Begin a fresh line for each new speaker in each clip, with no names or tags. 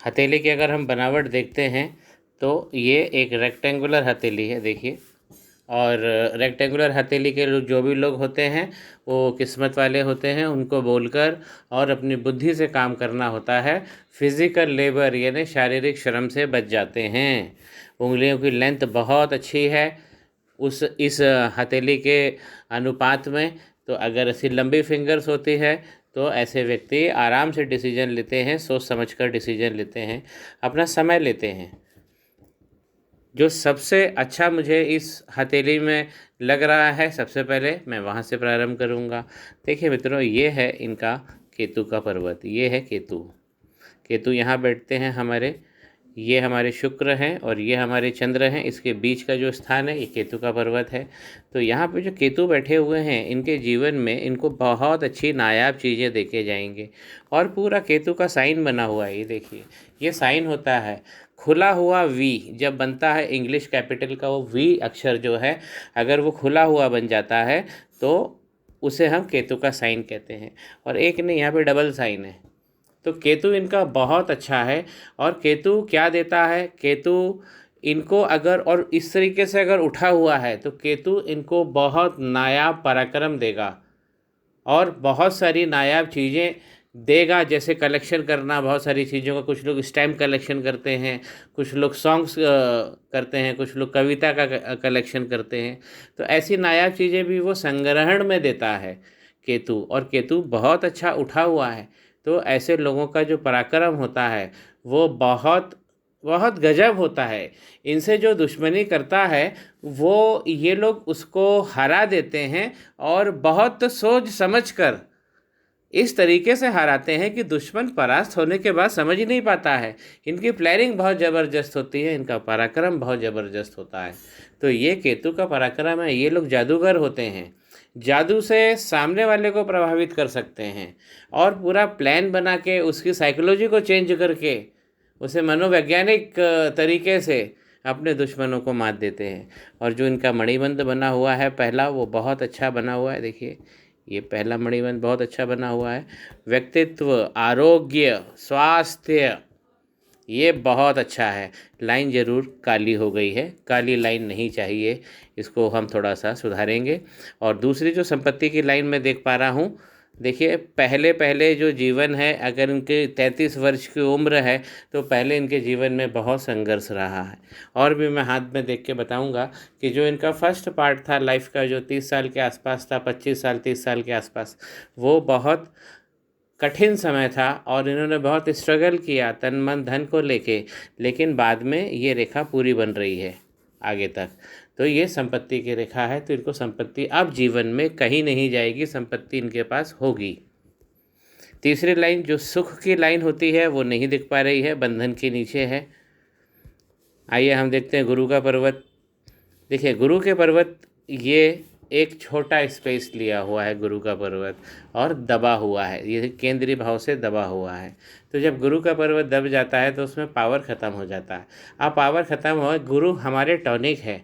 हथेली की अगर हम बनावट देखते हैं तो ये एक रेक्टेंगुलर हथेली है, देखिए। और रेक्टेंगुलर हथेली के जो भी लोग होते हैं वो किस्मत वाले होते हैं, उनको बोलकर और अपनी बुद्धि से काम करना होता है। फिज़िकल लेबर यानी शारीरिक श्रम से बच जाते हैं। उंगलियों की लेंथ बहुत अच्छी है इस हथेली के अनुपात में। तो अगर ऐसी लंबी फिंगर्स होती है तो ऐसे व्यक्ति आराम से डिसीजन लेते हैं, सोच समझकर डिसीजन लेते हैं, अपना समय लेते हैं। जो सबसे अच्छा मुझे इस हथेली में लग रहा है, सबसे पहले मैं वहाँ से प्रारंभ करूँगा। देखिए मित्रों, ये है इनका केतु का पर्वत, ये है केतु। केतु यहाँ बैठते हैं हमारे, ये हमारे शुक्र हैं और ये हमारे चंद्र हैं। इसके बीच का जो स्थान है ये केतु का पर्वत है। तो यहाँ पे जो केतु बैठे हुए हैं, इनके जीवन में इनको बहुत अच्छी नायाब चीज़ें देखे जाएंगे। और पूरा केतु का साइन बना हुआ है, ये देखिए, ये साइन होता है खुला हुआ वी। जब बनता है इंग्लिश कैपिटल का वो वी अक्षर जो है, अगर वो खुला हुआ बन जाता है तो उसे हम केतु का साइन कहते हैं। और एक नहीं, यहाँ पे डबल साइन है। तो केतु इनका बहुत अच्छा है। और केतु क्या देता है, केतु इनको अगर और इस तरीके से अगर उठा हुआ है तो केतु इनको बहुत नायाब पराक्रम देगा और बहुत सारी नायाब चीज़ें देगा। जैसे कलेक्शन करना बहुत सारी चीज़ों का, कुछ लोग स्टैम्प कलेक्शन करते हैं, कुछ लोग सॉन्ग्स करते हैं, कुछ लोग कविता का कलेक्शन करते हैं। तो ऐसी नायाब चीज़ें भी वो संग्रहण में देता है केतु। और केतु बहुत अच्छा उठा हुआ है। तो ऐसे लोगों का जो पराक्रम होता है वो बहुत बहुत गजब होता है। इनसे जो दुश्मनी करता है वो ये लोग उसको हरा देते हैं और बहुत सोच समझ कर इस तरीके से हराते हैं कि दुश्मन परास्त होने के बाद समझ ही नहीं पाता है। इनकी प्लानिंग बहुत ज़बरदस्त होती है, इनका पराक्रम बहुत ज़बरदस्त होता है। तो ये केतु का पराक्रम है। ये लोग जादूगर होते हैं, जादू से सामने वाले को प्रभावित कर सकते हैं और पूरा प्लान बना के उसकी साइकोलॉजी को चेंज करके उसे मनोवैज्ञानिक तरीके से अपने दुश्मनों को मात देते हैं। और जो इनका मणिबंध बना हुआ है पहला, वो बहुत अच्छा बना हुआ है। देखिए, ये पहला मणिबंध बहुत अच्छा बना हुआ है। व्यक्तित्व, आरोग्य, स्वास्थ्य, ये बहुत अच्छा है। लाइन ज़रूर काली हो गई है, काली लाइन नहीं चाहिए, इसको हम थोड़ा सा सुधारेंगे। और दूसरी जो संपत्ति की लाइन में देख पा रहा हूँ, देखिए, पहले पहले जो जीवन है, अगर इनके 33 वर्ष की उम्र है तो पहले इनके जीवन में बहुत संघर्ष रहा है। और भी मैं हाथ में देख के बताऊंगा कि जो इनका फर्स्ट पार्ट था लाइफ का, जो 30 साल के आसपास था, 25 साल 30 साल के आसपास, वो बहुत कठिन समय था और इन्होंने बहुत स्ट्रगल किया तन मन धन को लेके। लेकिन बाद में ये रेखा पूरी बन रही है आगे तक। तो ये संपत्ति की रेखा है। तो इनको संपत्ति अब जीवन में कहीं नहीं जाएगी, संपत्ति इनके पास होगी। तीसरी लाइन जो सुख की लाइन होती है वो नहीं दिख पा रही है, बंधन के नीचे है। आइए हम देखते हैं गुरु का पर्वत। देखिए, गुरु के पर्वत, ये एक छोटा स्पेस लिया हुआ है गुरु का पर्वत और दबा हुआ है, ये केंद्रीय भाव से दबा हुआ है। तो जब गुरु का पर्वत दब जाता है तो उसमें पावर ख़त्म हो जाता है। अब पावर ख़त्म हो, गुरु हमारे टॉनिक है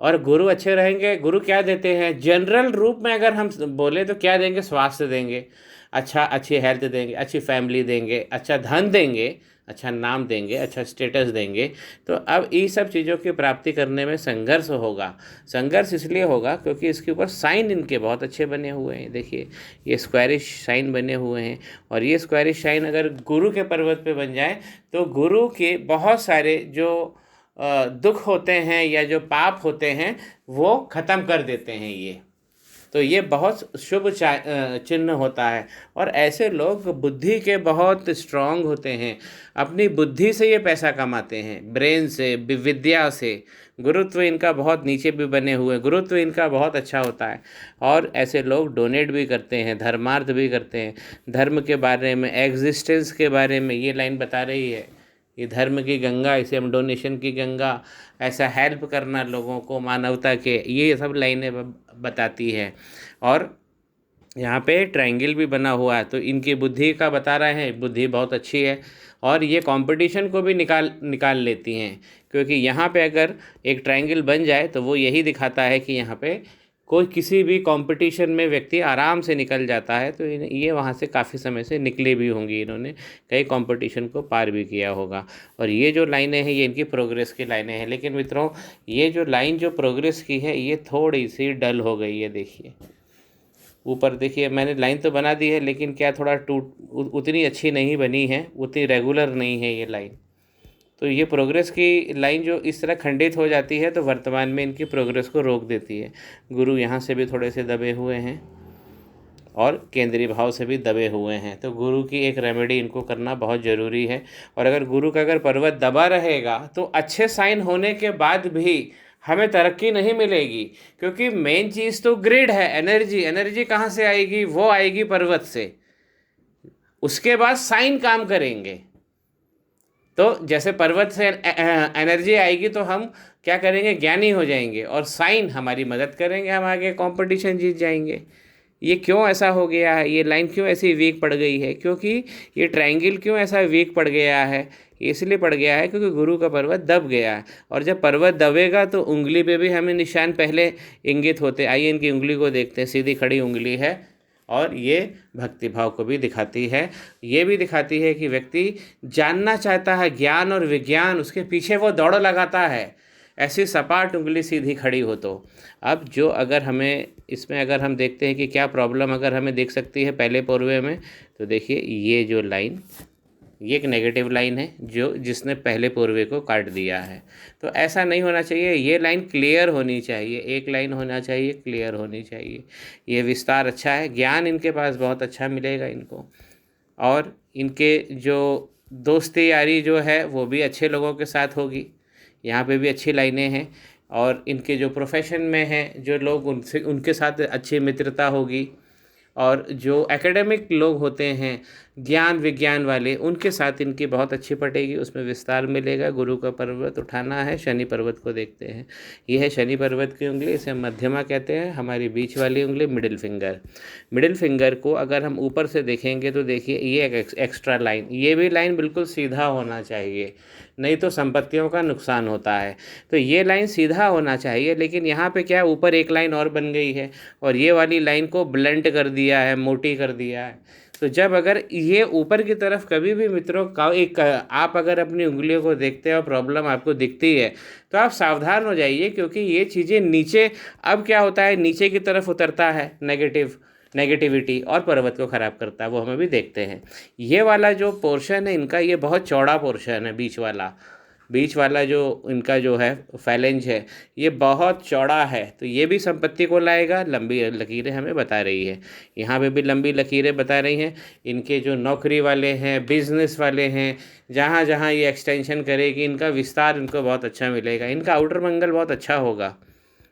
और गुरु अच्छे रहेंगे। गुरु क्या देते हैं, जनरल रूप में अगर हम बोले तो क्या देंगे, स्वास्थ्य देंगे, अच्छी हेल्थ देंगे, अच्छी फैमिली देंगे, अच्छा धन देंगे, अच्छा नाम देंगे, अच्छा स्टेटस देंगे। तो अब ये सब चीज़ों की प्राप्ति करने में संघर्ष होगा। संघर्ष इसलिए होगा क्योंकि इसके ऊपर साइन इनके बहुत अच्छे बने हुए हैं। देखिए, ये स्क्वायरिश साइन बने हुए हैं और ये स्क्वायरिश साइन अगर गुरु के पर्वत पे बन जाए तो गुरु के बहुत सारे जो दुख होते हैं या जो पाप होते हैं वो ख़त्म कर देते हैं ये। तो ये बहुत शुभ चिन्ह होता है। और ऐसे लोग बुद्धि के बहुत स्ट्रांग होते हैं, अपनी बुद्धि से ये पैसा कमाते हैं, ब्रेन से, विद्या से। गुरुत्व इनका बहुत नीचे भी बने हुए, गुरुत्व इनका बहुत अच्छा होता है। और ऐसे लोग डोनेट भी करते हैं, धर्मार्थ भी करते हैं, धर्म के बारे में, एग्जिस्टेंस के बारे में ये लाइन बता रही है। ये धर्म की गंगा, इसे हम डोनेशन की गंगा, ऐसा हेल्प करना लोगों को, मानवता के, ये सब लाइनें बताती है। और यहाँ पे ट्रायंगल भी बना हुआ है तो इनकी बुद्धि का बता रहे हैं, बुद्धि बहुत अच्छी है। और ये कंपटीशन को भी निकाल लेती हैं, क्योंकि यहाँ पे अगर एक ट्रायंगल बन जाए तो वो यही दिखाता है कि यहाँ पे कोई किसी भी कंपटीशन में व्यक्ति आराम से निकल जाता है। तो ये वहाँ से काफ़ी समय से निकले भी होंगी, इन्होंने कई कंपटीशन को पार भी किया होगा। और ये जो लाइनें हैं ये इनकी प्रोग्रेस की लाइनें हैं। लेकिन मित्रों ये जो लाइन जो प्रोग्रेस की है ये थोड़ी सी डल हो गई है। देखिए ऊपर देखिए, मैंने लाइन तो बना दी है लेकिन क्या थोड़ा उतनी अच्छी नहीं बनी है, उतनी रेगुलर नहीं है ये लाइन। तो ये प्रोग्रेस की लाइन जो इस तरह खंडित हो जाती है तो वर्तमान में इनकी प्रोग्रेस को रोक देती है। गुरु यहाँ से भी थोड़े से दबे हुए हैं और केंद्रीय भाव से भी दबे हुए हैं। तो गुरु की एक रेमेडी इनको करना बहुत ज़रूरी है। और अगर गुरु का अगर पर्वत दबा रहेगा तो अच्छे साइन होने के बाद भी हमें तरक्की नहीं मिलेगी, क्योंकि मेन चीज़ तो ग्रिड है, एनर्जी। एनर्जी कहाँ से आएगी? वो आएगी पर्वत से। उसके बाद साइन काम करेंगे। तो जैसे पर्वत से एनर्जी आएगी तो हम क्या करेंगे? ज्ञानी हो जाएंगे, और साइन हमारी मदद करेंगे, हम आगे कंपटीशन जीत जाएंगे। ये क्यों ऐसा हो गया है? ये लाइन क्यों ऐसी वीक पड़ गई है? क्योंकि ये ट्रायंगल क्यों ऐसा वीक पड़ गया है? इसलिए पड़ गया है क्योंकि गुरु का पर्वत दब गया है। और जब पर्वत दबेगा तो उंगली पे भी हमें निशान पहले इंगित होते। आइए इनकी उंगली को देखते हैं। सीधी खड़ी उंगली है और ये भक्ति भाव को भी दिखाती है। ये भी दिखाती है कि व्यक्ति जानना चाहता है ज्ञान और विज्ञान, उसके पीछे वो दौड़ लगाता है। ऐसी सपाट उंगली सीधी खड़ी हो तो अब जो अगर हमें इसमें अगर हम देखते हैं कि क्या प्रॉब्लम अगर हमें दिख सकती है पहले पूर्वे में, तो देखिए ये जो लाइन, ये एक नेगेटिव लाइन है जो जिसने पहले पूर्वे को काट दिया है। तो ऐसा नहीं होना चाहिए। ये लाइन क्लियर होनी चाहिए, एक लाइन होना चाहिए, क्लियर होनी चाहिए। ये विस्तार अच्छा है, ज्ञान इनके पास बहुत अच्छा मिलेगा इनको। और इनके जो दोस्ती यारी जो है वो भी अच्छे लोगों के साथ होगी। यहाँ पे भी अच्छी लाइनें हैं। और इनके जो प्रोफेशन में हैं जो लोग, उनसे उनके साथ अच्छी मित्रता होगी। और जो एकेडमिक लोग होते हैं ज्ञान विज्ञान वाले, उनके साथ इनकी बहुत अच्छी पटेगी, उसमें विस्तार मिलेगा। गुरु का पर्वत उठाना है। शनि पर्वत को देखते हैं। ये है शनि पर्वत की उंगली, इसे मध्यमा कहते हैं। हमारी बीच वाली उंगली मिडिल फिंगर। मिडिल फिंगर को अगर हम ऊपर से देखेंगे तो देखिए ये एक एक्स्ट्रा लाइन, ये भी लाइन बिल्कुल सीधा होना चाहिए, नहीं तो संपत्तियों का नुकसान होता है। तो ये लाइन सीधा होना चाहिए, लेकिन यहाँ पे क्या है, ऊपर एक लाइन और बन गई है और ये वाली लाइन को ब्लंट कर दिया है, मोटी कर दिया है। तो जब अगर ये ऊपर की तरफ कभी भी मित्रों का एक आप अगर अपनी उंगलियों को देखते हैं और प्रॉब्लम आपको दिखती है तो आप सावधान हो जाइए, क्योंकि ये चीज़ें नीचे, अब क्या होता है, नीचे की तरफ उतरता है नेगेटिविटी और पर्वत को ख़राब करता है। वो हमें भी देखते हैं। ये वाला जो पोर्शन है इनका, ये बहुत चौड़ा पोर्शन है। बीच वाला जो इनका जो है फैलेंज है ये बहुत चौड़ा है। तो ये भी संपत्ति को लाएगा। लंबी लकीरें हमें बता रही है, यहाँ पे भी लंबी लकीरें बता रही हैं। इनके जो नौकरी वाले हैं, बिजनेस वाले हैं, जहाँ जहाँ ये एक्सटेंशन करेगी इनका विस्तार इनको बहुत अच्छा मिलेगा। इनका आउटर मंगल बहुत अच्छा होगा।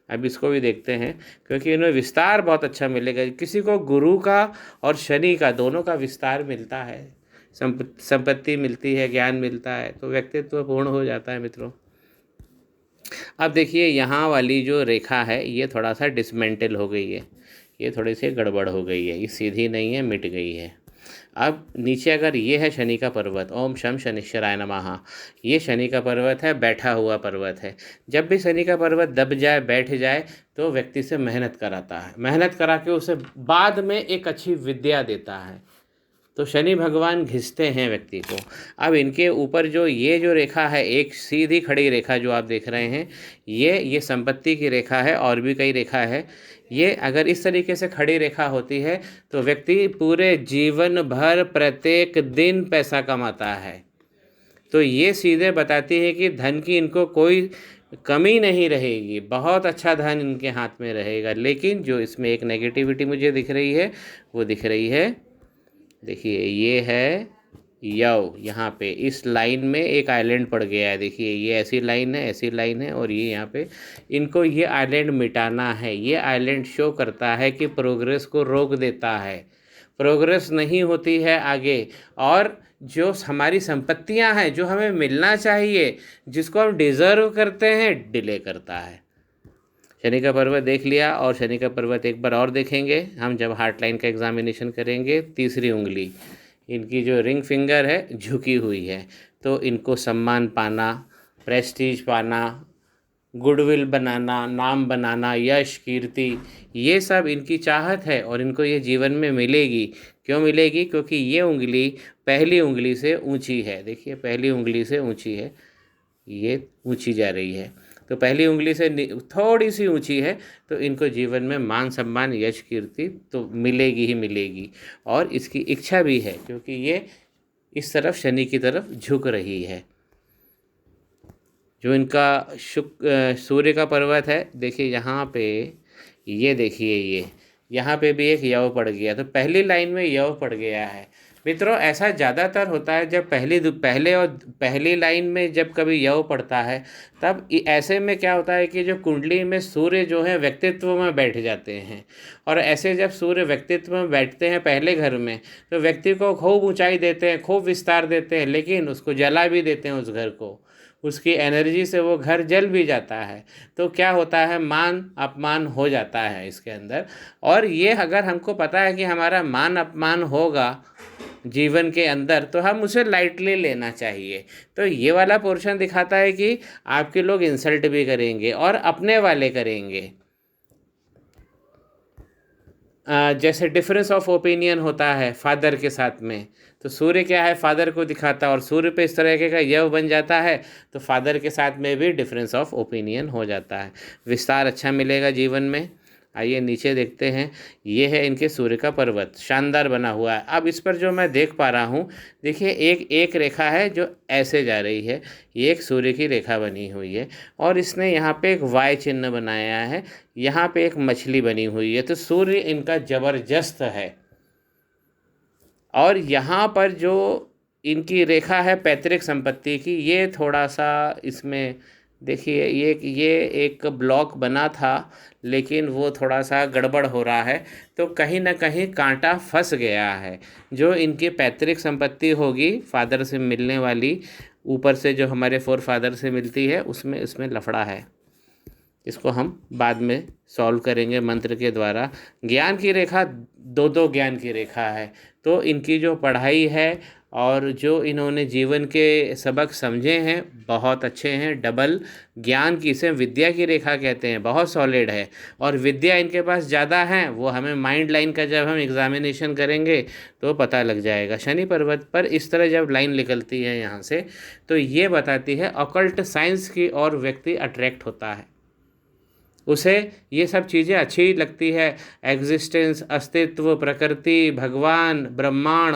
अब इसको भी देखते हैं, क्योंकि इन्हें विस्तार बहुत अच्छा मिलेगा। किसी को गुरु का और शनि का दोनों का विस्तार मिलता है, संपत्ति मिलती है, ज्ञान मिलता है, तो व्यक्तित्व पूर्ण हो जाता है मित्रों। अब देखिए यहाँ वाली जो रेखा है ये थोड़ा सा डिसमेंटल हो गई है, ये थोड़ी सी गड़बड़ हो गई है, ये सीधी नहीं है, मिट गई है। अब नीचे अगर ये है शनि का पर्वत, ओम शम शनिश्चराय नमः, ये शनि का पर्वत है, बैठा हुआ पर्वत है। जब भी शनि का पर्वत दब जाए, बैठ जाए, तो व्यक्ति से मेहनत कराता है, मेहनत करा के उसे बाद में एक अच्छी विद्या देता है। तो शनि भगवान घिसते हैं व्यक्ति को। अब इनके ऊपर जो ये जो रेखा है, एक सीधी खड़ी रेखा जो आप देख रहे हैं, ये संपत्ति की रेखा है। और भी कई रेखा है। ये अगर इस तरीके से खड़ी रेखा होती है तो व्यक्ति पूरे जीवन भर प्रत्येक दिन पैसा कमाता है। तो ये सीधे बताती है कि धन की इनको कोई कमी नहीं रहेगी, बहुत अच्छा धन इनके हाथ में रहेगा। लेकिन जो इसमें एक नेगेटिविटी मुझे दिख रही है, वो दिख रही है, देखिए ये है यहाँ पे इस लाइन में एक आइलैंड पड़ गया है। देखिए ये ऐसी लाइन है, ऐसी लाइन है, और ये यहाँ पे इनको ये आइलैंड मिटाना है। ये आइलैंड शो करता है कि प्रोग्रेस को रोक देता है, प्रोग्रेस नहीं होती है आगे। और जो हमारी संपत्तियाँ हैं, जो हमें मिलना चाहिए, जिसको हम डिज़र्व करते हैं, डिले करता है। शनि का पर्वत देख लिया, और शनि का पर्वत एक बार और देखेंगे हम जब हार्ट लाइन का एग्जामिनेशन करेंगे। तीसरी उंगली, इनकी जो रिंग फिंगर है झुकी हुई है। तो इनको सम्मान पाना, प्रेस्टीज पाना, गुडविल बनाना, नाम बनाना, यश, कीर्ति, ये सब इनकी चाहत है और इनको ये जीवन में मिलेगी। क्यों मिलेगी? क्योंकि ये उंगली पहली उंगली से ऊंची है। देखिए, पहली उंगली से ऊंची है, ये ऊंची जा रही है, तो पहली उंगली से थोड़ी सी ऊंची है, तो इनको जीवन में मान सम्मान, यश, कीर्ति तो मिलेगी ही मिलेगी। और इसकी इच्छा भी है, क्योंकि ये इस तरफ, शनि की तरफ झुक रही है। जो इनका सूर्य का पर्वत है, देखिए यहाँ पे, ये देखिए, ये यहाँ पे भी एक यव पड़ गया, तो पहली लाइन में यव पड़ गया है। मित्रों, ऐसा ज़्यादातर होता है जब पहली लाइन में जब कभी यव पड़ता है, तब ऐसे में क्या होता है कि जो कुंडली में सूर्य जो है व्यक्तित्व में बैठ जाते हैं। और ऐसे जब सूर्य व्यक्तित्व में बैठते हैं पहले घर में, तो व्यक्ति को खूब ऊंचाई देते हैं, खूब विस्तार देते हैं, लेकिन उसको जला भी देते हैं उस घर को। उसकी एनर्जी से वो घर जल भी जाता है। तो क्या होता है, मान अपमान हो जाता है इसके अंदर। और ये अगर हमको पता है कि हमारा मान अपमान होगा जीवन के अंदर, तो हम उसे लाइटली लेना चाहिए। तो ये वाला पोर्शन दिखाता है कि आपके लोग इंसल्ट भी करेंगे और अपने वाले करेंगे। जैसे डिफरेंस ऑफ ओपिनियन होता है फादर के साथ में, तो सूर्य क्या है, फादर को दिखाता है, और सूर्य पे इस तरह का यव बन जाता है, तो फादर के साथ में भी डिफरेंस ऑफ ओपिनियन हो जाता है। विस्तार अच्छा मिलेगा जीवन में। आइए नीचे देखते हैं। ये है इनके सूर्य का पर्वत, शानदार बना हुआ है। अब इस पर जो मैं देख पा रहा हूँ, देखिए एक रेखा है जो ऐसे जा रही है, ये एक सूर्य की रेखा बनी हुई है, और इसने यहाँ पे एक वाय चिन्ह बनाया है, यहाँ पे एक मछली बनी हुई है। तो सूर्य इनका जबरदस्त है। और यहाँ पर जो इनकी रेखा है पैतृक संपत्ति की, ये थोड़ा सा इसमें देखिए, ये एक ब्लॉक बना था, लेकिन वो थोड़ा सा गड़बड़ हो रहा है, तो कहीं ना कहीं कांटा फंस गया है। जो इनकी पैतृक संपत्ति होगी फादर से मिलने वाली, ऊपर से जो हमारे फोर फादर से मिलती है, उसमें लफड़ा है। इसको हम बाद में सॉल्व करेंगे मंत्र के द्वारा। ज्ञान की रेखा दो ज्ञान की रेखा है, तो इनकी जो पढ़ाई है और जो इन्होंने जीवन के सबक समझे हैं, बहुत अच्छे हैं। डबल ज्ञान की, इसे विद्या की रेखा कहते हैं, बहुत सॉलिड है। और विद्या इनके पास ज़्यादा है, वो हमें माइंड लाइन का जब हम एग्जामिनेशन करेंगे तो पता लग जाएगा। शनि पर्वत पर इस तरह जब लाइन निकलती है यहाँ से, तो ये बताती है ऑकल्ट साइंस की और व्यक्ति अट्रैक्ट होता है, उसे ये सब चीज़ें अच्छी लगती है। एग्जिस्टेंस, अस्तित्व, प्रकृति, भगवान, ब्रह्मांड,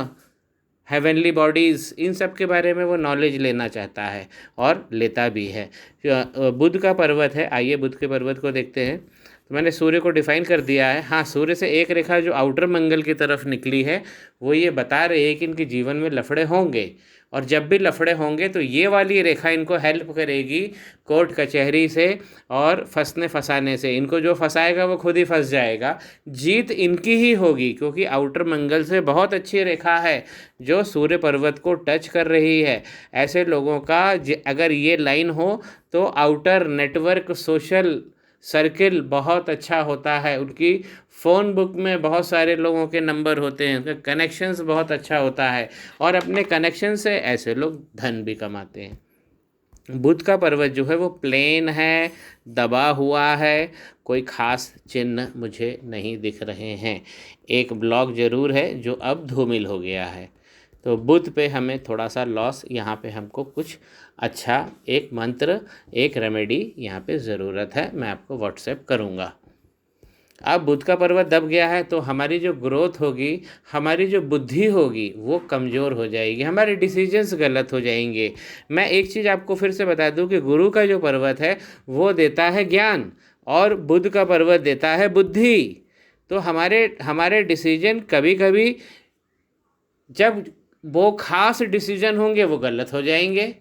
हेवनली बॉडीज़, इन सब के बारे में वो नॉलेज लेना चाहता है और लेता भी है। बुध का पर्वत है, आइए बुध के पर्वत को देखते हैं। तो मैंने सूर्य को डिफाइन कर दिया है। हाँ, सूर्य से एक रेखा जो आउटर मंगल की तरफ निकली है, वो ये बता रही है कि इनके जीवन में लफड़े होंगे, और जब भी लफड़े होंगे तो ये वाली रेखा इनको हेल्प करेगी कोर्ट कचहरी से और फंसने फंसाने से। इनको जो फंसाएगा वो खुद ही फंस जाएगा। जीत इनकी ही होगी, क्योंकि आउटर मंगल से बहुत अच्छी रेखा है जो सूर्य पर्वत को टच कर रही है। ऐसे लोगों का अगर ये लाइन हो, तो आउटर नेटवर्क, सोशल सर्किल बहुत अच्छा होता है। उनकी फ़ोन बुक में बहुत सारे लोगों के नंबर होते हैं, उनका कनेक्शंस बहुत अच्छा होता है, और अपने कनेक्शन से ऐसे लोग धन भी कमाते हैं। बुध का पर्वत जो है वो प्लेन है, दबा हुआ है, कोई ख़ास चिन्ह मुझे नहीं दिख रहे हैं। एक ब्लॉक ज़रूर है जो अब धूमिल हो गया है। तो बुध पे हमें थोड़ा सा लॉस, यहाँ पे हमको कुछ अच्छा एक मंत्र, एक रेमेडी यहाँ पे ज़रूरत है, मैं आपको व्हाट्सएप करूँगा। अब बुध का पर्वत दब गया है, तो हमारी जो ग्रोथ होगी, हमारी जो बुद्धि होगी, वो कमज़ोर हो जाएगी, हमारे डिसीजंस गलत हो जाएंगे। मैं एक चीज़ आपको फिर से बता दूं कि गुरु का जो पर्वत है वो देता है ज्ञान, और बुध का पर्वत देता है बुद्धि। तो हमारे हमारे डिसीजन कभी कभी, जब वो खास डिसीजन होंगे, वो गलत हो जाएंगे,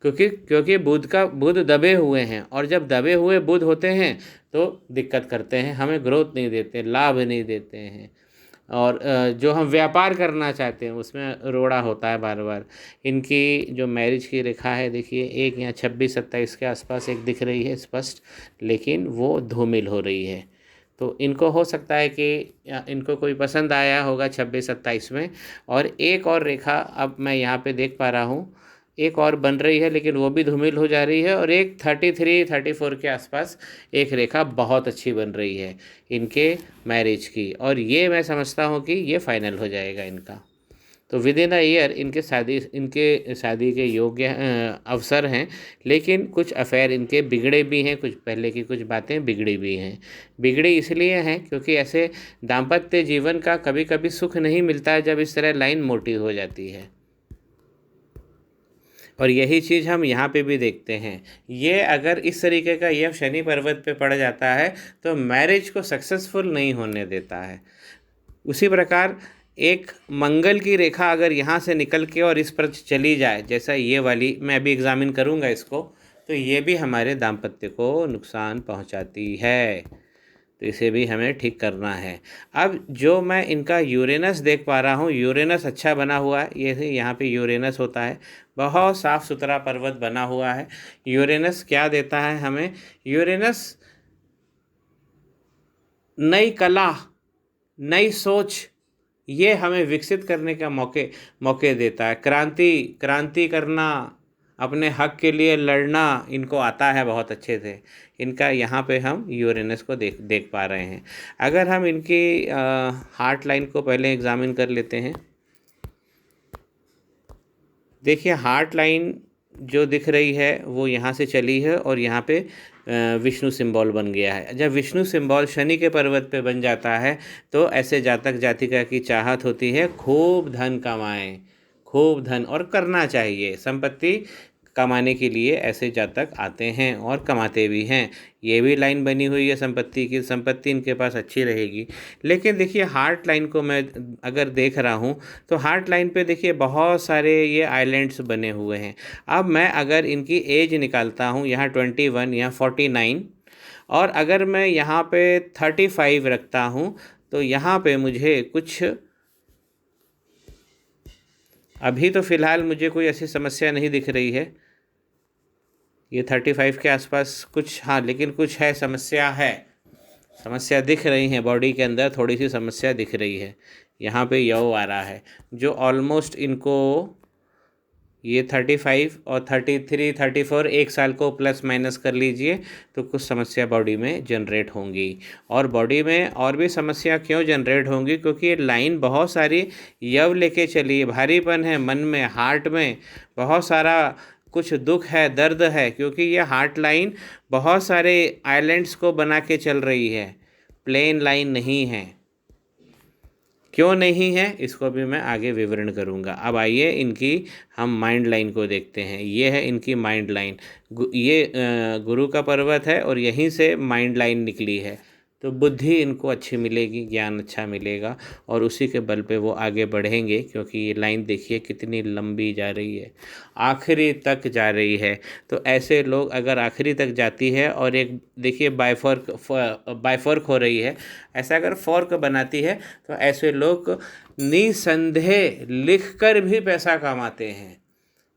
क्योंकि बुध दबे हुए हैं, और जब दबे हुए बुध होते हैं तो दिक्कत करते हैं, हमें ग्रोथ नहीं देते, लाभ नहीं देते हैं, और जो हम व्यापार करना चाहते हैं उसमें रोड़ा होता है बार बार। इनकी जो मैरिज की रेखा है, देखिए एक यहाँ 26-27 के आसपास एक दिख रही है स्पष्ट, लेकिन वो धूमिल हो रही है। तो इनको हो सकता है कि इनको कोई पसंद आया होगा 26-27 में। और एक और रेखा अब मैं यहाँ पे देख पा रहा हूँ, एक और बन रही है लेकिन वो भी धूमिल हो जा रही है, और एक 33-34 के आसपास एक रेखा बहुत अच्छी बन रही है इनके मैरिज की, और ये मैं समझता हूँ कि ये फाइनल हो जाएगा इनका। तो विद इन अ ईयर इनके शादी के योग्य अवसर हैं, लेकिन कुछ अफेयर इनके बिगड़े भी हैं, कुछ पहले की कुछ बातें बिगड़ी भी हैं। बिगड़ी इसलिए हैं क्योंकि ऐसे दाम्पत्य जीवन का कभी कभी सुख नहीं मिलता है जब इस तरह लाइन मोटी हो जाती है, और यही चीज़ हम यहाँ पे भी देखते हैं। ये अगर इस तरीके का ये शनि पर्वत पे पड़ जाता है तो मैरिज को सक्सेसफुल नहीं होने देता है। उसी प्रकार एक मंगल की रेखा अगर यहाँ से निकल के और इस पर चली जाए, जैसा ये वाली, मैं अभी एग्जामिन करूँगा इसको, तो ये भी हमारे दाम्पत्य को नुकसान पहुँचाती है, तो इसे भी हमें ठीक करना है। अब जो मैं इनका यूरेनस देख पा रहा हूँ, यूरेनस अच्छा बना हुआ है, ये यहाँ पे यूरेनस होता है, बहुत साफ़ सुथरा पर्वत बना हुआ है। यूरेनस क्या देता है हमें? यूरेनस नई कला, नई सोच, ये हमें विकसित करने का मौके देता है। क्रांति करना, अपने हक के लिए लड़ना इनको आता है बहुत अच्छे से। इनका यहाँ पे हम यूरेनस को देख पा रहे हैं। अगर हम इनकी हार्ट लाइन को पहले एग्जामिन कर लेते हैं। देखिए हार्ट लाइन जो दिख रही है वो यहाँ से चली है और यहाँ पे विष्णु सिंबल बन गया है। जब विष्णु सिंबल शनि के पर्वत पे बन जाता है तो ऐसे जातक जातिका की चाहत होती है खूब धन कमाएं, खूब धन, और करना चाहिए। संपत्ति कमाने के लिए ऐसे जातक आते हैं और कमाते भी हैं। ये भी लाइन बनी हुई है संपत्ति की, संपत्ति इनके पास अच्छी रहेगी। लेकिन देखिए हार्ट लाइन को मैं अगर देख रहा हूँ तो हार्ट लाइन पे देखिए बहुत सारे ये आइलैंड्स बने हुए हैं। अब मैं अगर इनकी एज निकालता हूँ, यहाँ 21, यहाँ 49, और अगर मैं यहाँ पे 35 रखता हूँ तो यहाँ पे मुझे कुछ, अभी तो फ़िलहाल मुझे कोई ऐसी समस्या नहीं दिख रही है। ये 35 के आसपास कुछ, हाँ लेकिन कुछ है, समस्या दिख रही हैं बॉडी के अंदर, थोड़ी सी समस्या दिख रही है। यहाँ पे यव आ रहा है जो ऑलमोस्ट इनको, ये 35 और 33 34 एक साल को प्लस माइनस कर लीजिए तो कुछ समस्या बॉडी में जनरेट होंगी। और बॉडी में और भी समस्या क्यों जनरेट होंगी? क्योंकि ये लाइन बहुत सारी यव लेके चली है, भारीपन है मन में, हार्ट में बहुत सारा कुछ दुख है, दर्द है, क्योंकि ये हार्ट लाइन बहुत सारे आइलैंड्स को बना के चल रही है, प्लेन लाइन नहीं है। क्यों नहीं है इसको भी मैं आगे विवरण करूंगा। अब आइए इनकी हम माइंड लाइन को देखते हैं। ये है इनकी माइंड लाइन। ये गुरु का पर्वत है और यहीं से माइंड लाइन निकली है, तो बुद्धि इनको अच्छी मिलेगी, ज्ञान अच्छा मिलेगा, और उसी के बल पे वो आगे बढ़ेंगे। क्योंकि ये लाइन देखिए कितनी लंबी जा रही है, आखिरी तक जा रही है। तो ऐसे लोग अगर आखिरी तक जाती है, और एक देखिए बायफॉर्क हो रही है, ऐसा अगर फॉर्क बनाती है तो ऐसे लोग निसंदेह लिख कर भी पैसा कमाते हैं।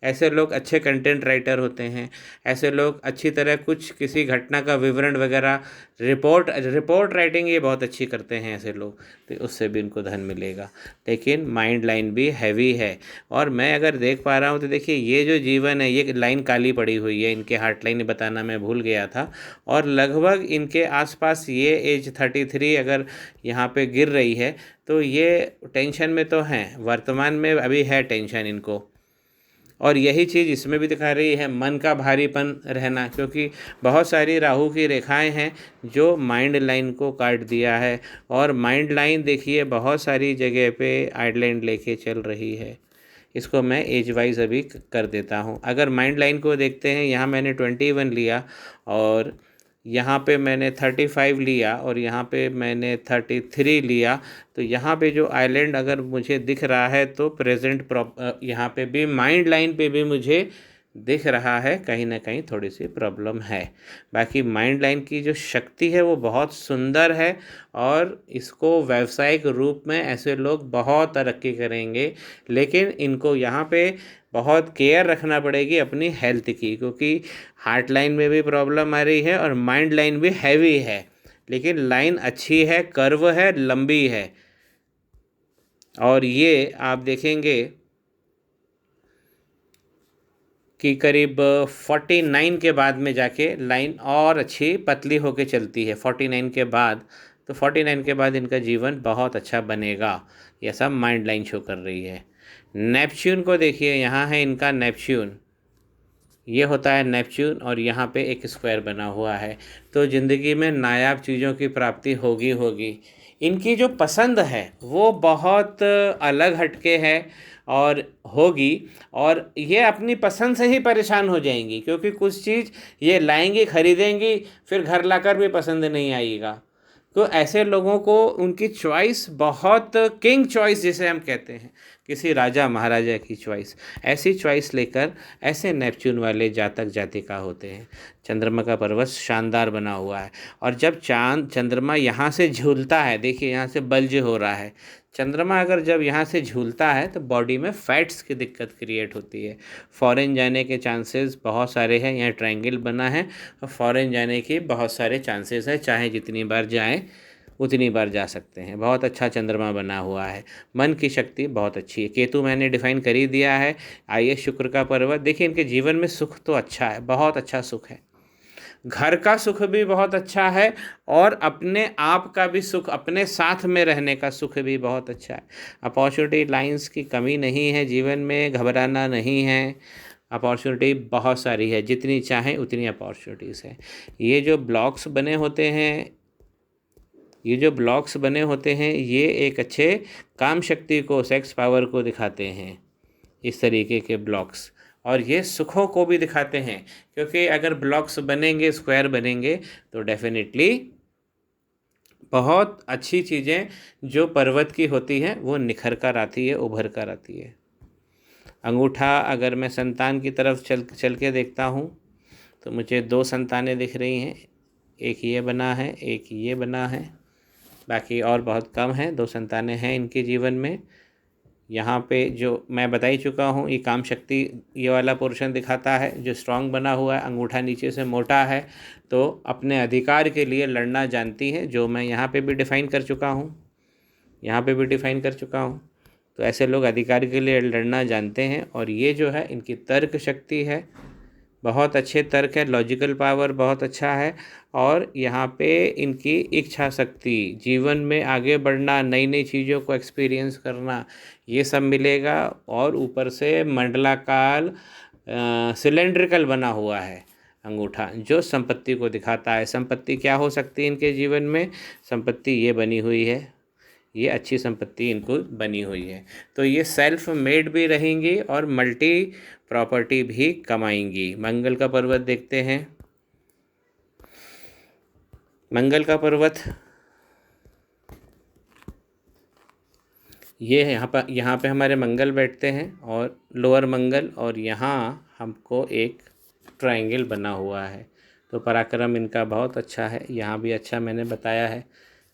ऐसे लोग अच्छे कंटेंट राइटर होते हैं। ऐसे लोग अच्छी तरह कुछ किसी घटना का विवरण वगैरह, रिपोर्ट राइटिंग ये बहुत अच्छी करते हैं ऐसे लोग, तो उससे भी इनको धन मिलेगा। लेकिन माइंड लाइन भी हैवी है। और मैं अगर देख पा रहा हूँ तो देखिए ये जो जीवन है, ये लाइन काली पड़ी हुई है, इनके हार्ट लाइन बताना मैं भूल गया था। और लगभग इनके आसपास ये एज 33 अगर यहाँ पे गिर रही है तो ये टेंशन में तो हैं, वर्तमान में अभी है टेंशन इनको। और यही चीज़ इसमें भी दिखा रही है, मन का भारीपन रहना, क्योंकि बहुत सारी राहु की रेखाएं हैं जो माइंड लाइन को काट दिया है। और माइंड लाइन देखिए बहुत सारी जगह पे आइलैंड लेके चल रही है। इसको मैं एज वाइज अभी कर देता हूँ। अगर माइंड लाइन को देखते हैं, यहाँ मैंने 21 लिया, और यहाँ पे मैंने 35 लिया, और यहाँ पे मैंने 33 लिया, तो यहाँ पे जो आइलैंड अगर मुझे दिख रहा है तो प्रेजेंट यहाँ पे भी माइंड लाइन पे भी मुझे दिख रहा है कहीं ना कहीं थोड़ी सी प्रॉब्लम है। बाकी माइंड लाइन की जो शक्ति है वो बहुत सुंदर है, और इसको व्यावसायिक रूप में ऐसे लोग बहुत तरक्की करेंगे। लेकिन इनको यहाँ पे बहुत केयर रखना पड़ेगी अपनी हेल्थ की, क्योंकि हार्ट लाइन में भी प्रॉब्लम आ रही है और माइंड लाइन भी हैवी है। लेकिन लाइन अच्छी है, कर्व है, लंबी है। और ये आप देखेंगे कि करीब 49 के बाद में जाके लाइन और अच्छी पतली होके चलती है 49 के बाद। तो 49 के बाद इनका जीवन बहुत अच्छा बनेगा, यह सब माइंड लाइन शो कर रही है। नेपच्यून को देखिए, यहाँ है इनका नेपच्यून, ये होता है नेपच्यून, और यहाँ पे एक स्क्वायर बना हुआ है। तो ज़िंदगी में नायाब चीज़ों की प्राप्ति होगी होगी। इनकी जो पसंद है वो बहुत अलग हटके है और होगी, और ये अपनी पसंद से ही परेशान हो जाएंगी, क्योंकि कुछ चीज़ ये लाएंगी, खरीदेंगी, फिर घर लाकर भी पसंद नहीं आएगा। तो ऐसे लोगों को उनकी चॉइस बहुत किंग चॉइस जिसे हम कहते हैं, किसी राजा महाराजा की चॉइस, ऐसी चॉइस लेकर ऐसे नेपच्यून वाले जातक जातिका होते हैं। चंद्रमा का पर्वत शानदार बना हुआ है, और जब चंद्रमा यहाँ से झूलता है, देखिए यहाँ से बल्ज हो रहा है, चंद्रमा अगर जब यहाँ से झूलता है तो बॉडी में फैट्स की दिक्कत क्रिएट होती है। फॉरेन जाने के चांसेस बहुत सारे हैं, यहाँ ट्रायंगल बना है और फॉरेन जाने के बहुत सारे चांसेस है, चाहे जितनी बार जाएं उतनी बार जा सकते हैं। बहुत अच्छा चंद्रमा बना हुआ है, मन की शक्ति बहुत अच्छी है। केतु मैंने डिफाइन कर ही दिया है। आइए शुक्र का पर्वत देखिए, इनके जीवन में सुख तो अच्छा है, बहुत अच्छा सुख है, घर का सुख भी बहुत अच्छा है, और अपने आप का भी सुख, अपने साथ में रहने का सुख भी बहुत अच्छा है। अपॉर्चुनिटी लाइंस की कमी नहीं है जीवन में, घबराना नहीं है, अपॉर्चुनिटी बहुत सारी है, जितनी चाहें उतनी अपॉर्चुनिटीज़ है। ये जो ब्लॉक्स बने होते हैं, ये एक अच्छे काम शक्ति को, सेक्स पावर को दिखाते हैं, इस तरीके के ब्लॉक्स, और ये सुखों को भी दिखाते हैं, क्योंकि अगर ब्लॉक्स बनेंगे, स्क्वायर बनेंगे, तो डेफिनेटली बहुत अच्छी चीज़ें जो पर्वत की होती हैं वो निखर कर आती है, उभर कर आती है। अंगूठा अगर मैं संतान की तरफ चल के देखता हूँ तो मुझे 2 संतानें दिख रही हैं, एक ये बना है, एक ये बना है, बाकी और बहुत कम है, 2 संतानें हैं इनके जीवन में। यहाँ पे जो मैं बता ही चुका हूँ, ये काम शक्ति ये वाला पोर्शन दिखाता है जो स्ट्रांग बना हुआ है, अंगूठा नीचे से मोटा है, तो अपने अधिकार के लिए लड़ना जानती है, जो मैं यहाँ पे भी डिफ़ाइन कर चुका हूँ। तो ऐसे लोग अधिकार के लिए लड़ना जानते हैं, और ये जो है इनकी तर्क शक्ति है, बहुत अच्छे तर्क है, लॉजिकल पावर बहुत अच्छा है, और यहाँ पे इनकी इच्छा शक्ति, जीवन में आगे बढ़ना, नई नई चीज़ों को एक्सपीरियंस करना, ये सब मिलेगा। और ऊपर से मंडलाकार सिलेंड्रिकल बना हुआ है अंगूठा, जो संपत्ति को दिखाता है। संपत्ति क्या हो सकती है इनके जीवन में? संपत्ति ये बनी हुई है, ये अच्छी संपत्ति इनको बनी हुई है, तो ये सेल्फ मेड भी रहेंगी और मल्टी प्रॉपर्टी भी कमाएंगी। मंगल का पर्वत देखते हैं। मंगल का पर्वत ये है, यहाँ पे हमारे मंगल बैठते हैं, और लोअर मंगल, और यहाँ हमको एक ट्रायंगल बना हुआ है। तो पराक्रम इनका बहुत अच्छा है, यहाँ भी अच्छा मैंने बताया है।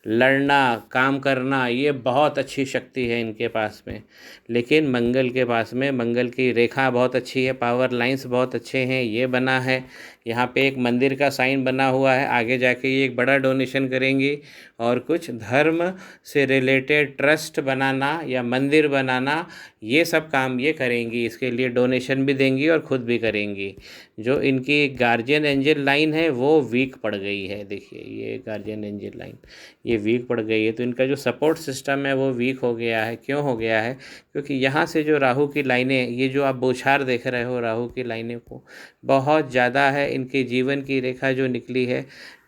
लड़ना, काम करना, ये बहुत अच्छी शक्ति है इनके पास में। लेकिन मंगल के पास में, मंगल की रेखा बहुत अच्छी है, पावर लाइंस बहुत अच्छे हैं, ये बना है। यहाँ पे एक मंदिर का साइन बना हुआ है, आगे जाके ये एक बड़ा डोनेशन करेंगी, और कुछ धर्म से रिलेटेड ट्रस्ट बनाना या मंदिर बनाना, ये सब काम ये करेंगी। इसके लिए डोनेशन भी देंगी और ख़ुद भी करेंगी। जो इनकी गार्जियन एंजल लाइन है वो वीक पड़ गई है, देखिए ये गार्जियन एंजल लाइन ये वीक पड़ गई है, तो इनका जो सपोर्ट सिस्टम है वो वीक हो गया है। क्यों हो गया है? क्योंकि यहाँ से जो राहु की लाइनें, ये जो आप बौछार देख रहे हो राहु की लाइनें को, बहुत ज़्यादा है। इनके जीवन की रेखा जो निकली है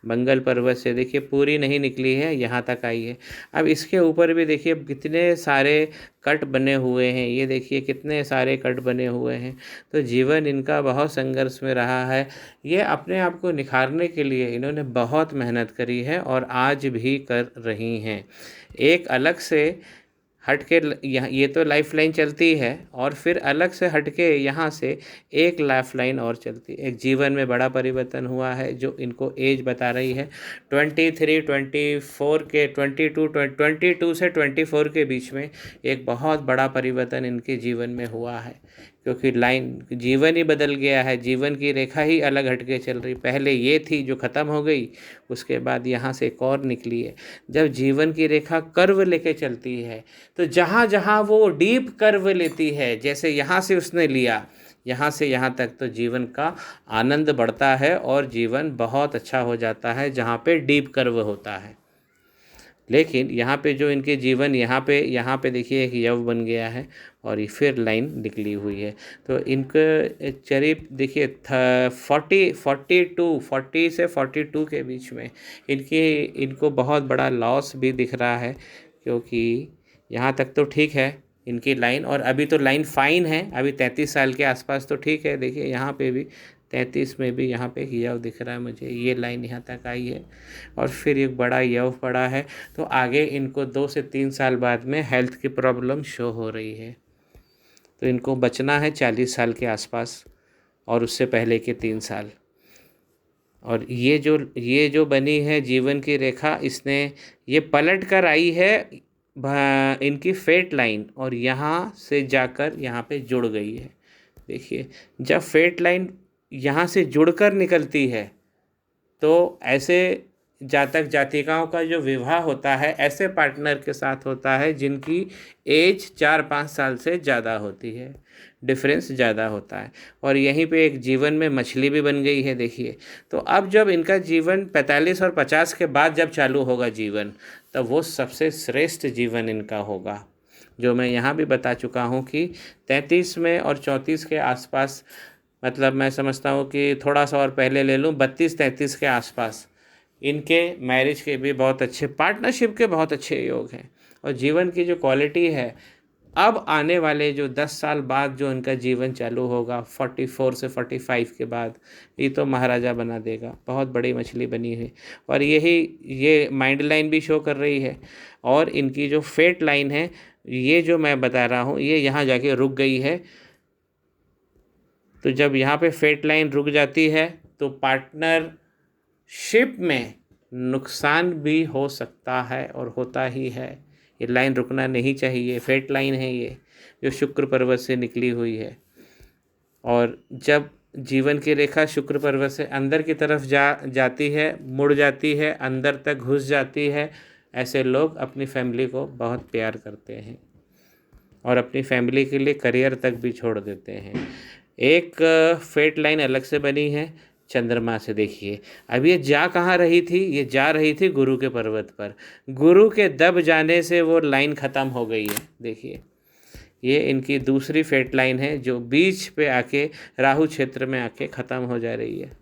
मंगल पर्वत से, देखिए पूरी नहीं निकली है, यहाँ तक आई है। अब इसके ऊपर भी देखिए कितने सारे कट बने हुए हैं, ये देखिए कितने सारे कट बने हुए हैं। तो जीवन इनका बहुत संघर्ष में रहा है। ये अपने आप को निखारने के लिए इन्होंने बहुत मेहनत करी है, और आज भी कर रही हैं। एक अलग से हट के यहाँ, ये तो लाइफ लाइन चलती है, और फिर अलग से हट के यहाँ से एक लाइफ लाइन और चलती है। एक जीवन में बड़ा परिवर्तन हुआ है, जो इनको एज बता रही है 23, 24 के 22 से 24 के बीच में एक बहुत बड़ा परिवर्तन इनके जीवन में हुआ है, क्योंकि लाइन, जीवन ही बदल गया है, जीवन की रेखा ही अलग हट के चल रही। पहले ये थी जो ख़त्म हो गई, उसके बाद यहाँ से एक और निकली है। जब जीवन की रेखा कर्व लेके चलती है, तो जहाँ जहाँ वो डीप कर्व लेती है, जैसे यहाँ से उसने लिया, यहाँ से यहाँ तक तो जीवन का आनंद बढ़ता है और जीवन बहुत अच्छा हो जाता है जहाँ पे डीप कर्व होता है। लेकिन यहाँ पे जो इनके जीवन यहाँ पे देखिए एक यव बन गया है और ये फिर लाइन निकली हुई है। तो इनके करीब देखिए 40 से 42 के बीच में इनको बहुत बड़ा लॉस भी दिख रहा है, क्योंकि यहाँ तक तो ठीक है इनकी लाइन, और अभी तो लाइन फाइन है, अभी 33 साल के आसपास तो ठीक है। देखिए यहाँ पे भी 33 में भी यहाँ पे एक यव दिख रहा है मुझे, ये लाइन यहाँ तक आई है और फिर एक बड़ा यव पड़ा है। तो आगे इनको 2 से 3 साल बाद में हेल्थ की प्रॉब्लम शो हो रही है। तो इनको बचना है 40 साल के आसपास और उससे पहले के 3 साल। और ये जो बनी है जीवन की रेखा, इसने ये पलट कर आई है इनकी फेट लाइन और यहाँ से जाकर यहाँ पे जुड़ गई है। देखिए जब फेट लाइन यहाँ से जुड़कर निकलती है तो ऐसे जातक जातिकाओं का जो विवाह होता है ऐसे पार्टनर के साथ होता है जिनकी एज 4-5 साल से ज़्यादा होती है, डिफरेंस ज़्यादा होता है। और यहीं पे एक जीवन में मछली भी बन गई है। देखिए तो अब जब इनका जीवन 45 और 50 के बाद जब चालू होगा जीवन, तब वो सबसे श्रेष्ठ जीवन इनका होगा, जो मैं यहाँ भी बता चुका हूँ कि 33 में और 34 के आसपास, मतलब मैं समझता हूँ कि थोड़ा सा और पहले ले लूँ 32-33 के आसपास इनके मैरिज के भी बहुत अच्छे, पार्टनरशिप के बहुत अच्छे योग हैं। और जीवन की जो क्वालिटी है, अब आने वाले जो 10 साल बाद जो इनका जीवन चालू होगा 44 से 45 के बाद, ये तो महाराजा बना देगा, बहुत बड़ी मछली बनी है। और ये माइंड लाइन भी शो कर रही है। और इनकी जो फेट लाइन है, ये जो मैं बता रहा हूँ, ये यहाँ जाके रुक गई है। तो जब यहाँ पे फेट लाइन रुक जाती है तो पार्टनरशिप में नुकसान भी हो सकता है और होता ही है। ये लाइन रुकना नहीं चाहिए, फेट लाइन है ये, जो शुक्र पर्वत से निकली हुई है। और जब जीवन की रेखा शुक्र पर्वत से अंदर की तरफ जाती है, मुड़ जाती है, अंदर तक घुस जाती है, ऐसे लोग अपनी फैमिली को बहुत प्यार करते हैं और अपनी फैमिली के लिए करियर तक भी छोड़ देते हैं। एक फेट लाइन अलग से बनी है चंद्रमा से। देखिए अब ये जा कहाँ रही थी, ये जा रही थी गुरु के पर्वत पर। गुरु के दब जाने से वो लाइन ख़त्म हो गई है। देखिए ये इनकी दूसरी फेट लाइन है जो बीच पे आके राहु क्षेत्र में आके ख़त्म हो जा रही है।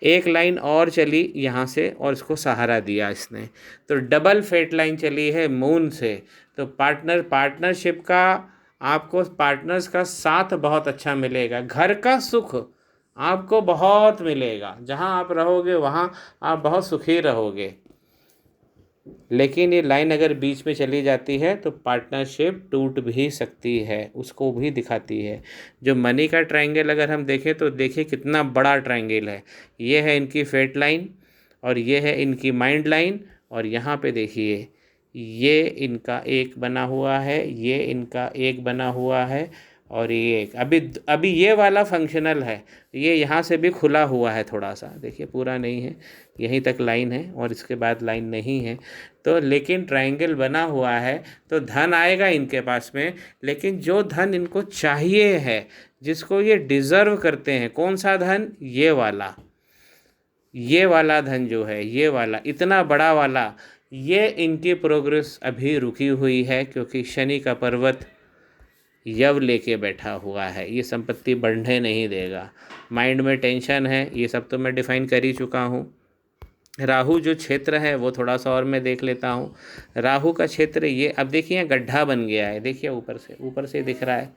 एक लाइन और चली यहाँ से और इसको सहारा दिया इसने, तो डबल फेट लाइन चली है मून से। तो पार्टनरशिप का आपको पार्टनर्स का साथ बहुत अच्छा मिलेगा, घर का सुख आपको बहुत मिलेगा, जहाँ आप रहोगे वहाँ आप बहुत सुखी रहोगे। लेकिन ये लाइन अगर बीच में चली जाती है तो पार्टनरशिप टूट भी सकती है, उसको भी दिखाती है। जो मनी का ट्रायंगल अगर हम देखें तो देखिए कितना बड़ा ट्रायंगल है। ये है इनकी फेट लाइन और ये है इनकी माइंड लाइन, और यहाँ पे देखिए ये इनका एक बना हुआ है, ये इनका एक बना हुआ है, और ये एक अभी ये वाला फंक्शनल है, ये यहाँ से भी खुला हुआ है थोड़ा सा, देखिए पूरा नहीं है, यहीं तक लाइन है और इसके बाद लाइन नहीं है। तो लेकिन ट्रायंगल बना हुआ है तो धन आएगा इनके पास में, लेकिन जो धन इनको चाहिए है, जिसको ये डिज़र्व करते हैं, कौन सा धन, ये वाला धन जो है, ये वाला इतना बड़ा वाला, ये इनकी प्रोग्रेस अभी रुकी हुई है, क्योंकि शनि का पर्वत यव लेके बैठा हुआ है, ये संपत्ति बढ़ने नहीं देगा। माइंड में टेंशन है, ये सब तो मैं डिफ़ाइन कर ही चुका हूँ। राहु जो क्षेत्र है वो थोड़ा सा और मैं देख लेता हूँ। राहु का क्षेत्र ये अब देखिए गड्ढा बन गया है, देखिए ऊपर से दिख रहा है,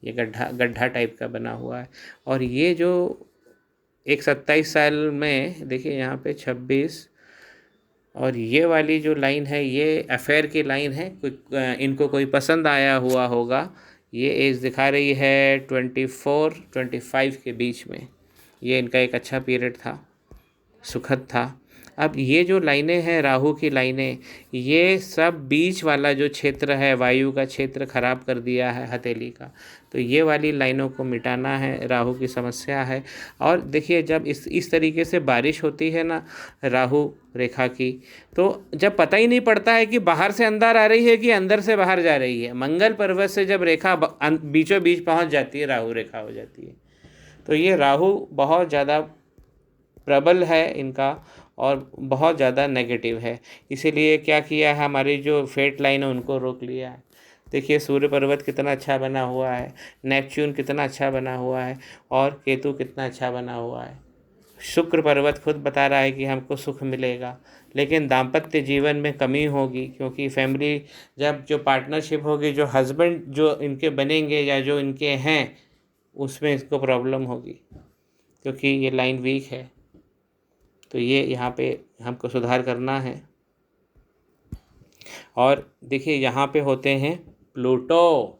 ये गड्ढा टाइप का बना हुआ है। और ये जो एक 27 साल में देखिए यहाँ पे 26, और ये वाली जो लाइन है ये अफेयर की लाइन है, इनको कोई पसंद आया हुआ होगा। ये एज दिखा रही है 24-25 के बीच में, ये इनका एक अच्छा पीरियड था, सुखद था। अब ये जो लाइनें हैं राहु की लाइनें, ये सब बीच वाला जो क्षेत्र है, वायु का क्षेत्र खराब कर दिया है हथेली का, तो ये वाली लाइनों को मिटाना है, राहु की समस्या है। और देखिए जब इस तरीके से बारिश होती है ना राहु रेखा की, तो जब पता ही नहीं पड़ता है कि बाहर से अंदर आ रही है कि अंदर से बाहर जा रही है। मंगल पर्वत से जब रेखा बीचों बीच पहुंच जाती है, राहु रेखा हो जाती है। तो ये राहु बहुत ज़्यादा प्रबल है इनका और बहुत ज़्यादा नेगेटिव है। इसीलिए क्या किया है, हमारी जो फेट लाइन है उनको रोक लिया है। देखिए सूर्य पर्वत कितना अच्छा बना हुआ है, नेपच्यून कितना अच्छा बना हुआ है और केतु कितना अच्छा बना हुआ है। शुक्र पर्वत खुद बता रहा है कि हमको सुख मिलेगा, लेकिन दाम्पत्य जीवन में कमी होगी, क्योंकि फैमिली जब जो पार्टनरशिप होगी, जो हस्बैंड जो इनके बनेंगे या जो इनके हैं, उसमें इसको प्रॉब्लम होगी, क्योंकि ये लाइन वीक है। तो ये यहाँ पे हमको सुधार करना है। और देखिए यहाँ पे होते हैं प्लूटो।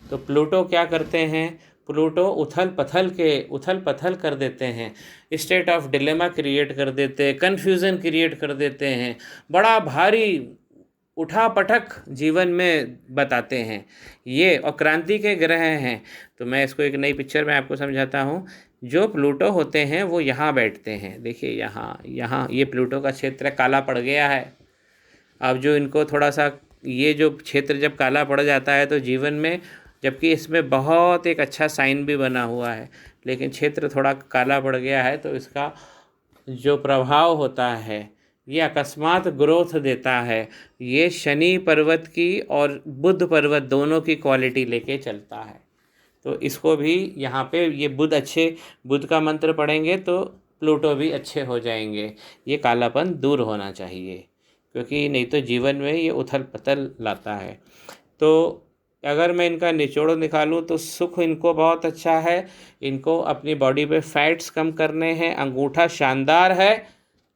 तो प्लूटो क्या करते हैं, प्लूटो उथल पथल कर देते हैं, स्टेट ऑफ डिलेमा क्रिएट कर देते हैं, कन्फ्यूज़न क्रिएट कर देते हैं, बड़ा भारी उठा पटक जीवन में बताते हैं ये, और क्रांति के ग्रह हैं। तो मैं इसको एक नई पिक्चर में आपको समझाता हूँ। जो प्लूटो होते हैं वो यहाँ बैठते हैं, देखिए यहाँ ये प्लूटो का क्षेत्र काला पड़ गया है। अब जो इनको थोड़ा सा ये जो क्षेत्र जब काला पड़ जाता है तो जीवन में, जबकि इसमें बहुत एक अच्छा साइन भी बना हुआ है, लेकिन क्षेत्र थोड़ा काला पड़ गया है, तो इसका जो प्रभाव होता है ये अकस्मात ग्रोथ देता है। ये शनि पर्वत की और बुध पर्वत दोनों की क्वालिटी लेके चलता है। तो इसको भी यहाँ पे ये बुध का मंत्र पढ़ेंगे तो प्लूटो भी अच्छे हो जाएंगे। ये कालापन दूर होना चाहिए, क्योंकि नहीं तो जीवन में ये उथल पथल लाता है। तो अगर मैं इनका निचोड़ निकालूं तो सुख इनको बहुत अच्छा है, इनको अपनी बॉडी पे फैट्स कम करने हैं, अंगूठा शानदार है,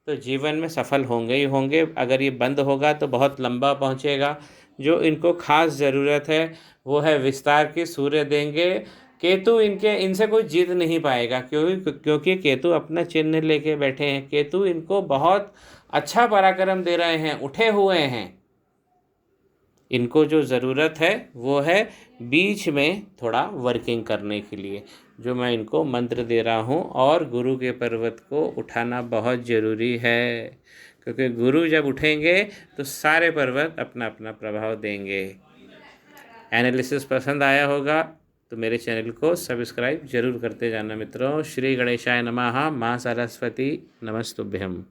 तो जीवन में सफल होंगे ही होंगे। अगर ये बंद होगा तो बहुत लंबा पहुंचेगा। जो इनको खास ज़रूरत है वो है विस्तार की, सूर्य देंगे। केतु इनसे कोई जीत नहीं पाएगा, क्योंकि केतु अपना चिन्ह लेके बैठे हैं। केतु इनको बहुत अच्छा पराक्रम दे रहे हैं, उठे हुए हैं। इनको जो ज़रूरत है वो है बीच में थोड़ा वर्किंग करने के लिए, जो मैं इनको मंत्र दे रहा हूँ। और गुरु के पर्वत को उठाना बहुत ज़रूरी है, क्योंकि गुरु जब उठेंगे तो सारे पर्वत अपना अपना प्रभाव देंगे। एनालिसिस पसंद आया होगा तो मेरे चैनल को सब्सक्राइब जरूर करते जाना मित्रों। श्री गणेशाय नमः। माँ सरस्वती नमस्तुभ्यम।